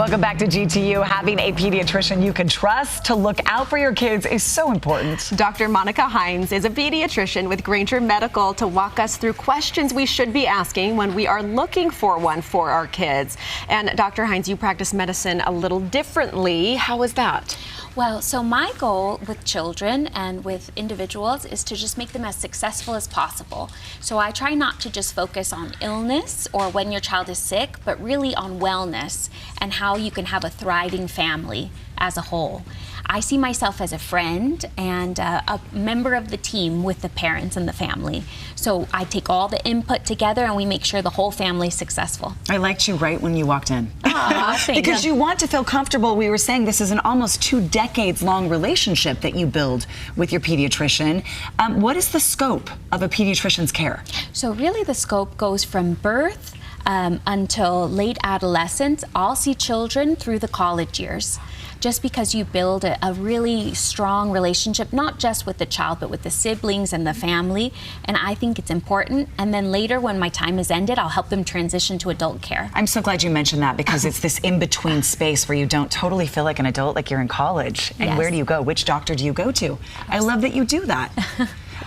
Welcome back to GTU. Having a pediatrician you can trust to look out for your kids is so important. Dr. Monica Hines is a pediatrician with Granger Medical to walk us through questions we should be asking when we are looking for one for our kids. And Dr. Hines, you practice medicine a little differently. How is that? Well, so my goal with children and with individuals is to just make them as successful as possible. So I try not to just focus on illness or when your child is sick, but really on wellness and how you can have a thriving family as a whole. I see myself as a friend and a member of the team with the parents and the family. So I take all the input together and we make sure the whole family is successful. I liked you right when you walked in. Because you want to feel comfortable. We were saying this is an almost 2 decades long relationship that you build with your pediatrician. What is the scope of a pediatrician's care? So really the scope goes from birth until late adolescence. I'll see children through the college years. Just because you build a really strong relationship, not just with the child, but with the siblings and the family. And I think it's important. And then later, when my time is ended, I'll help them transition to adult care. I'm so glad you mentioned that because it's this in-between space where you don't totally feel like an adult, like you're in college. And Yes. Where do you go? Which doctor do you go to? I love that you do that.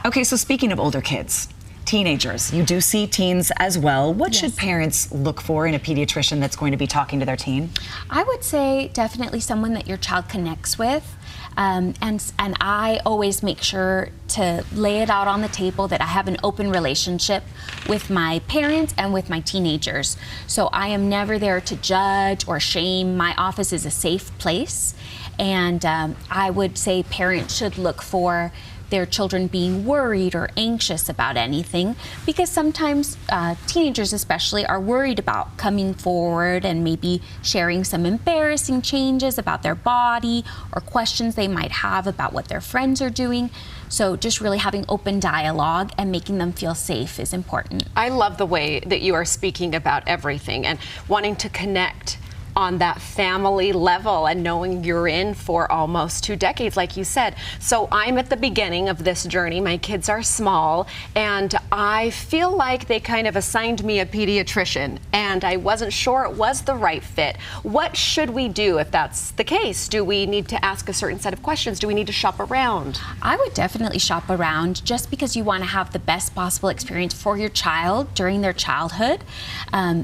Okay, so speaking of older kids, teenagers, you do see teens as well. What should parents look for in a pediatrician that's going to be talking to their teen? I would say definitely someone that your child connects with. And I always make sure to lay it out on the table that I have an open relationship with my parents and with my teenagers. So I am never there to judge or shame. My office is a safe place. And I would say parents should look for their children being worried or anxious about anything, because sometimes teenagers especially are worried about coming forward and maybe sharing some embarrassing changes about their body or questions they might have about what their friends are doing. So just really having open dialogue and making them feel safe is important. I love the way that you are speaking about everything and wanting to connect on that family level and knowing you're in for almost 2 decades, like you said. So I'm at the beginning of this journey. My kids are small, and I feel like they kind of assigned me a pediatrician, and I wasn't sure it was the right fit. What should we do if that's the case? Do we need to ask a certain set of questions? Do we need to shop around? I would definitely shop around just because you want to have the best possible experience for your child during their childhood,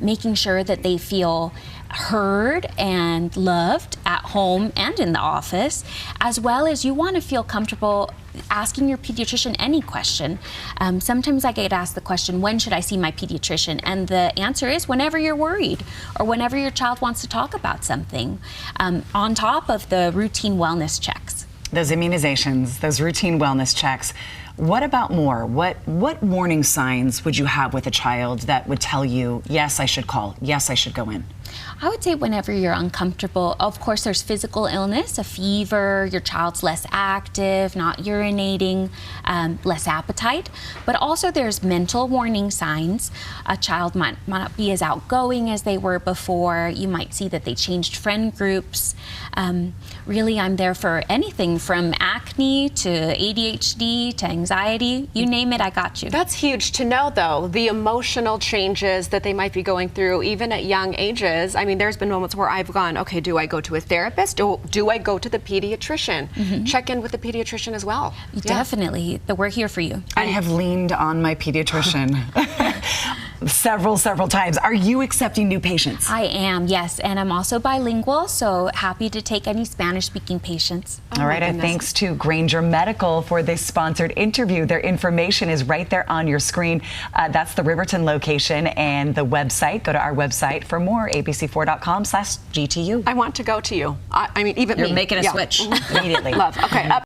making sure that they feel heard and loved at home and in the office, as well as you want to feel comfortable asking your pediatrician any question. Sometimes I get asked the question, when should I see my pediatrician? And the answer is whenever you're worried or whenever your child wants to talk about something, on top of the routine wellness checks. Those immunizations, those routine wellness checks. What about more? What warning signs would you have with a child that would tell you, yes, I should call, yes, I should go in? I would say whenever you're uncomfortable, of course there's physical illness, a fever, your child's less active, not urinating, less appetite, but also there's mental warning signs. A child might not be as outgoing as they were before. You might see that they changed friend groups. Really, I'm there for anything from acne to ADHD to anxiety. You name it, I got you. That's huge to know, though, the emotional changes that they might be going through, even at young ages. I mean, there's been moments where I've gone, okay, do I go to a therapist? Do I go to the pediatrician? Check in with the pediatrician as well. Definitely. We're here for you. I have leaned on my pediatrician several times. Are you accepting new patients? I am, yes, and I'm also bilingual, so happy to take any Spanish-speaking patients. All right, and thanks to Granger Medical for this sponsored interview. Their information is right there on your screen. That's the Riverton location and the website. Go to our website for more, abc4.com/GTU. I want to go to you. I mean, even You're me. making a switch immediately. Love. Okay.